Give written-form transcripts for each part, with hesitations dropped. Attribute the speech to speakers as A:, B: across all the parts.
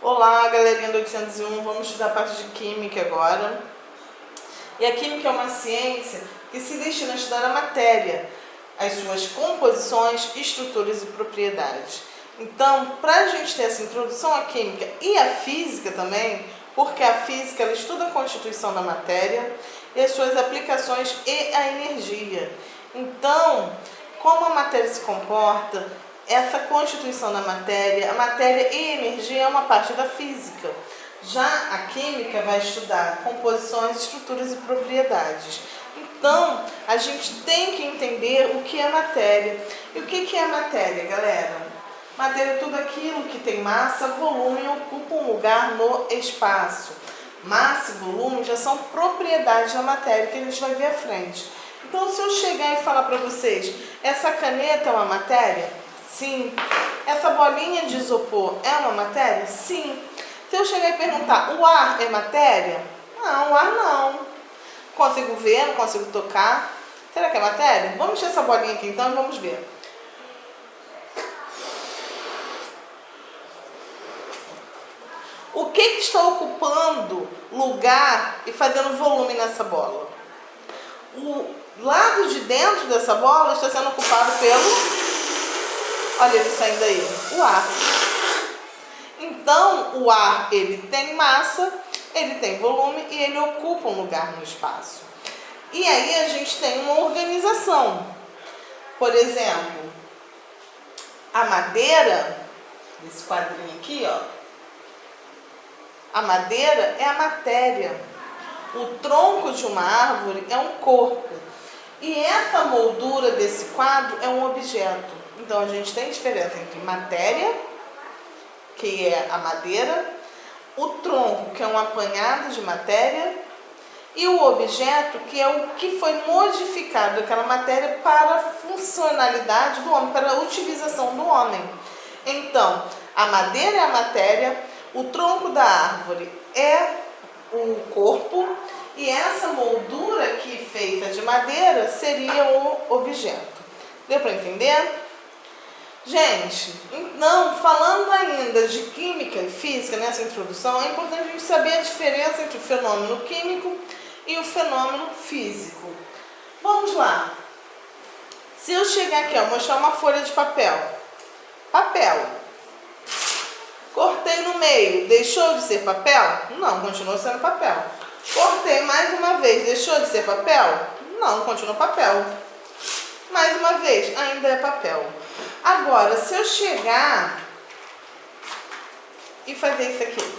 A: Olá, galerinha do 801, vamos estudar a parte de Química agora. E a Química é uma ciência que se destina a estudar a matéria, as suas composições, estruturas e propriedades. Então, para a gente ter essa introdução à Química e à Física também, porque a Física ela estuda a constituição da matéria e as suas aplicações e a energia. Então, como a matéria se comporta, essa constituição da matéria, a matéria e a energia é uma parte da física. Já a química vai estudar composições, estruturas e propriedades. Então, a gente tem que entender o que é matéria. E o que é matéria, galera? Matéria é tudo aquilo que tem massa, volume e ocupa um lugar no espaço. Massa e volume já são propriedades da matéria que a gente vai ver à frente. Então, se eu chegar e falar para vocês, essa caneta é uma matéria? Sim. Essa bolinha de isopor é uma matéria? Sim. Se eu chegar e perguntar, o ar é matéria? Não, o ar não. Consigo ver, não consigo tocar. Será que é matéria? Vamos tirar essa bolinha aqui então e vamos ver. O que está ocupando lugar e fazendo volume nessa bola? O lado de dentro dessa bola está sendo ocupado pelo... Olha ele saindo aí, o ar. Então, o ar, ele tem massa, ele tem volume e ele ocupa um lugar no espaço. E aí a gente tem uma organização. Por exemplo, a madeira, esse quadrinho aqui, ó. A madeira é a matéria. O tronco de uma árvore é um corpo. E essa moldura desse quadro é um objeto. Então, a gente tem diferença entre matéria, que é a madeira, o tronco, que é um apanhado de matéria, e o objeto, que é o que foi modificado daquela matéria para a funcionalidade do homem, para a utilização do homem. Então, a madeira é a matéria, o tronco da árvore é o corpo, e essa moldura aqui feita de madeira seria o objeto. Deu para entender? Gente, então, falando ainda de química e física nessa introdução, é importante a gente saber a diferença entre o fenômeno químico e o fenômeno físico. Vamos lá. Se eu chegar aqui, ó, mostrar uma folha de papel. Papel. Cortei no meio, deixou de ser papel? Não, continuou sendo papel. Cortei mais uma vez, deixou de ser papel? Não, continua papel. Mais uma vez, ainda é papel. Agora, se eu chegar e fazer isso aqui.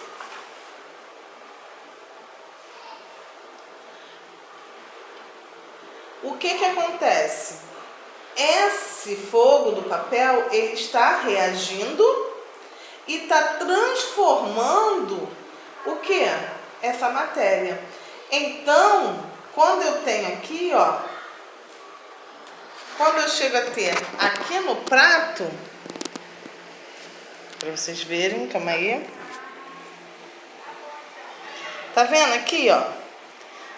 A: O que acontece? Esse fogo do papel, ele está reagindo e está transformando o que? Essa matéria. Então, quando eu tenho aqui, ó, quando eu chego a ter aqui no prato, para vocês verem, calma aí. Tá vendo aqui, ó?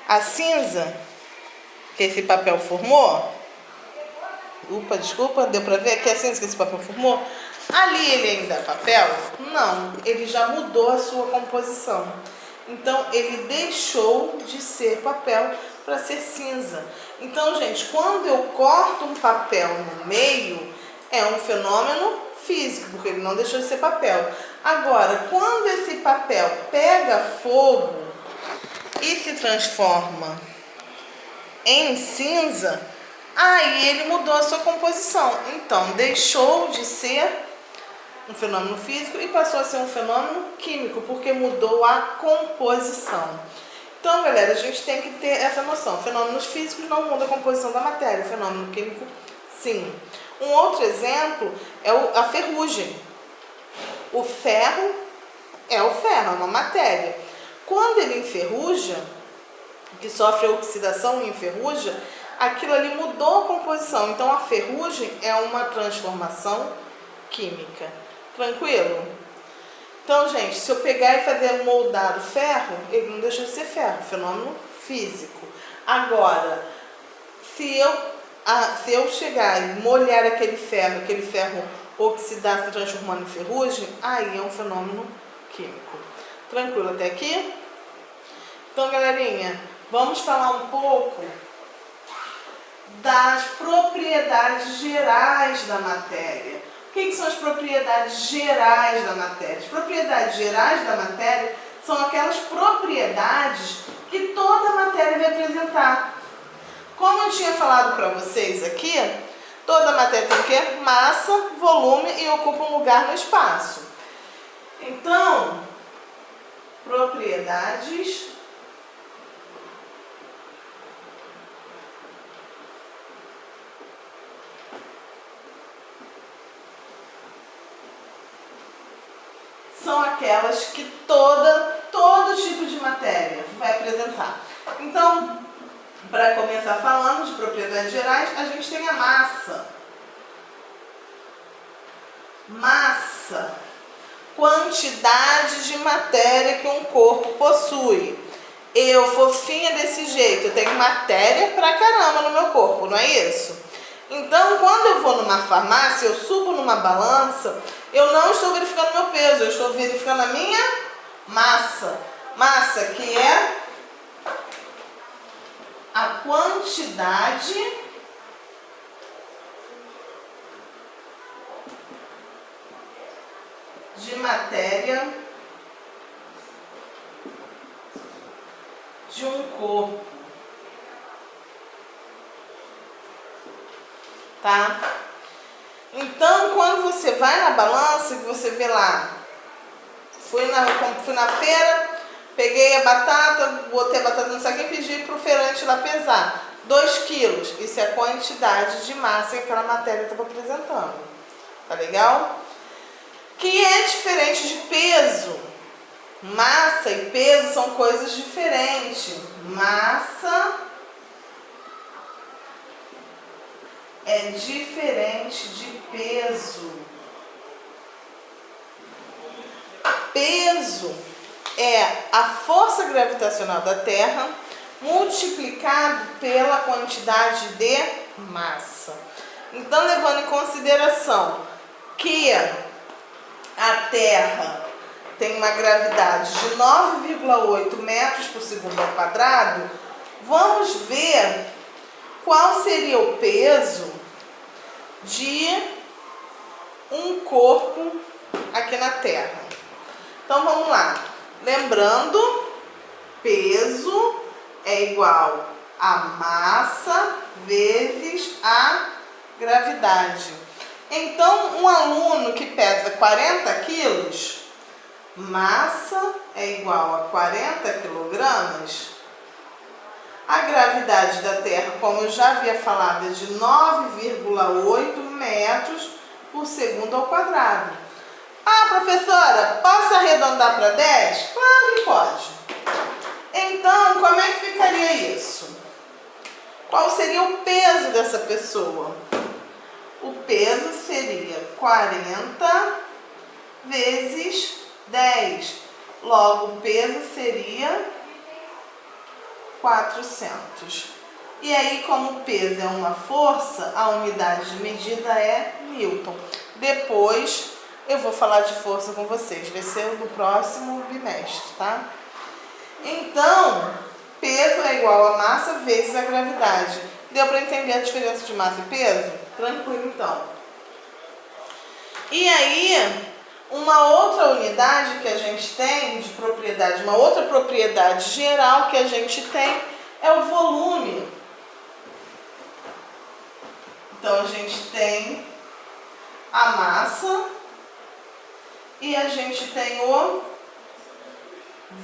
A: A cinza que esse papel formou. Opa, desculpa, deu pra ver aqui a cinza que esse papel formou? Ali ele ainda é papel? Não, ele já mudou a sua composição. Então, ele deixou de ser papel para ser cinza. Então, gente, quando eu corto um papel no meio, é um fenômeno físico, porque ele não deixou de ser papel. Agora, quando esse papel pega fogo e se transforma em cinza, aí ele mudou a sua composição. Então, deixou de ser um fenômeno físico e passou a ser um fenômeno químico, porque mudou a composição. Então, galera, a gente tem que ter essa noção. Fenômenos físicos não mudam a composição da matéria, fenômeno químico, sim. Um outro exemplo é a ferrugem. O ferro é uma matéria. Quando ele enferruja, que sofre a oxidação e enferruja, aquilo ali mudou a composição. Então, a ferrugem é uma transformação química. Tranquilo? Então, gente, se eu pegar e fazer moldar o ferro, ele não deixa de ser ferro, fenômeno físico. Agora, se eu chegar e molhar aquele ferro oxidar se transformando em ferrugem, aí é um fenômeno químico. Tranquilo até aqui? Então, galerinha, vamos falar um pouco das propriedades gerais da matéria. O que são as propriedades gerais da matéria? As propriedades gerais da matéria são aquelas propriedades que toda matéria vai apresentar. Como eu tinha falado para vocês aqui, toda matéria tem o quê? Massa, volume e ocupa um lugar no espaço. Então, propriedades são aquelas que todo tipo de matéria vai apresentar. Então, para começar falando de propriedades gerais, a gente tem a massa. Massa, quantidade de matéria que um corpo possui. Eu, fofinha desse jeito, eu tenho matéria pra caramba no meu corpo, não é isso? Então, quando eu vou numa farmácia, eu subo numa balança, eu não estou verificando meu peso, eu estou verificando a minha massa. Massa, que é a quantidade de matéria de um corpo, tá? Então, quando você vai na balança e você vê lá, fui na feira, peguei a batata, botei a batata no saquinho e pedi para o feirante lá pesar. 2 quilos, isso é a quantidade de massa que aquela matéria estava apresentando. Tá legal? Que é diferente de peso. Massa e peso são coisas diferentes. Massa é diferente de peso. Peso é a força gravitacional da Terra multiplicado pela quantidade de massa. Então, levando em consideração que a Terra tem uma gravidade de 9,8 metros por segundo ao quadrado, vamos ver qual seria o peso de um corpo aqui na Terra. Então, vamos lá. Lembrando, peso é igual a massa vezes a gravidade. Então, um aluno que pesa 40 quilos, massa é igual a 40 quilogramas. A gravidade da Terra, como eu já havia falado, é de 9,8 metros por segundo ao quadrado. Ah, professora, posso arredondar para 10? Claro que pode. Então, como é que ficaria isso? Qual seria o peso dessa pessoa? O peso seria 40 vezes 10. Logo, o peso seria 400. E aí, como o peso é uma força, a unidade de medida é Newton. Depois, eu vou falar de força com vocês. Vai ser no próximo bimestre, tá? Então, peso é igual a massa vezes a gravidade. Deu para entender a diferença de massa e peso? Tranquilo, então. E aí, uma outra unidade que a gente tem de propriedade, uma outra propriedade geral que a gente tem é o volume. Então, a gente tem a massa e a gente tem o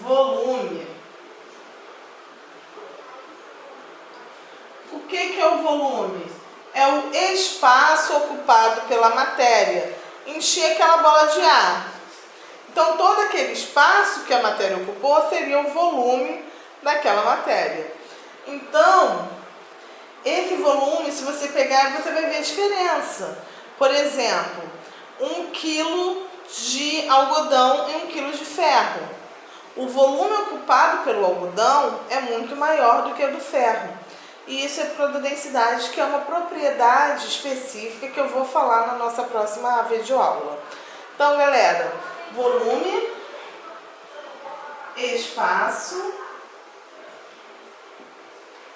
A: volume. O que é o volume? É o espaço ocupado pela matéria. Encher aquela bola de ar. Então, todo aquele espaço que a matéria ocupou seria o volume daquela matéria. Então, esse volume, se você pegar, você vai ver a diferença. Por exemplo, 1 quilo de algodão e 1 quilo de ferro. O volume ocupado pelo algodão é muito maior do que o do ferro. E isso é por causa da densidade, que é uma propriedade específica que eu vou falar na nossa próxima videoaula. Então, galera, volume espaço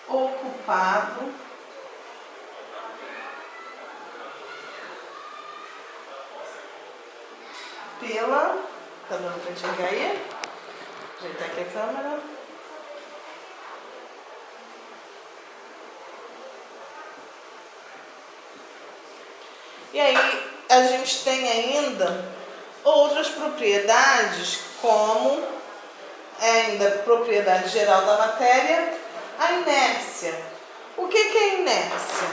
A: ocupado pela... Tá dando pra enxergar aí? Ajeitar aqui a câmera. E aí a gente tem ainda outras propriedades, como ainda propriedade geral da matéria, a inércia. O que é inércia?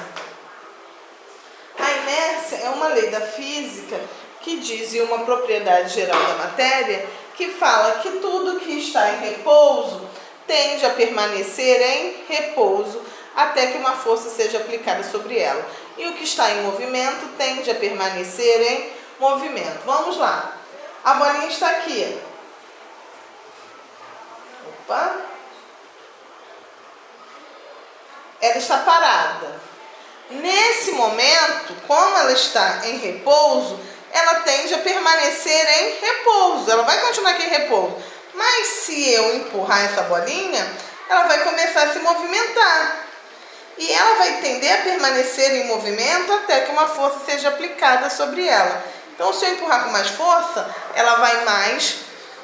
A: A inércia é uma lei da física que diz, em uma propriedade geral da matéria, que fala que tudo que está em repouso tende a permanecer em repouso até que uma força seja aplicada sobre ela. E o que está em movimento tende a permanecer em movimento. Vamos lá. A bolinha está aqui. Opa. Ela está parada. Nesse momento, como ela está em repouso, ela tende a permanecer em repouso. Ela vai continuar aqui em repouso. Mas se eu empurrar essa bolinha, ela vai começar a se movimentar. E ela vai tender a permanecer em movimento até que uma força seja aplicada sobre ela. Então, se eu empurrar com mais força, ela vai mais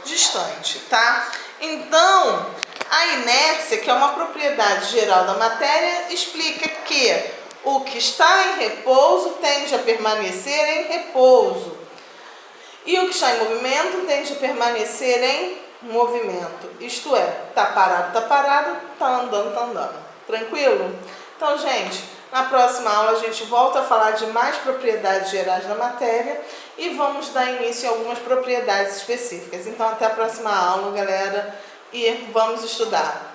A: distante, tá? Então, a inércia, que é uma propriedade geral da matéria, explica que o que está em repouso tende a permanecer em repouso. E o que está em movimento tende a permanecer em movimento. Isto é, tá parado, tá andando. Tranquilo? Então, gente, na próxima aula a gente volta a falar de mais propriedades gerais da matéria e vamos dar início a algumas propriedades específicas. Então, até a próxima aula, galera, e vamos estudar.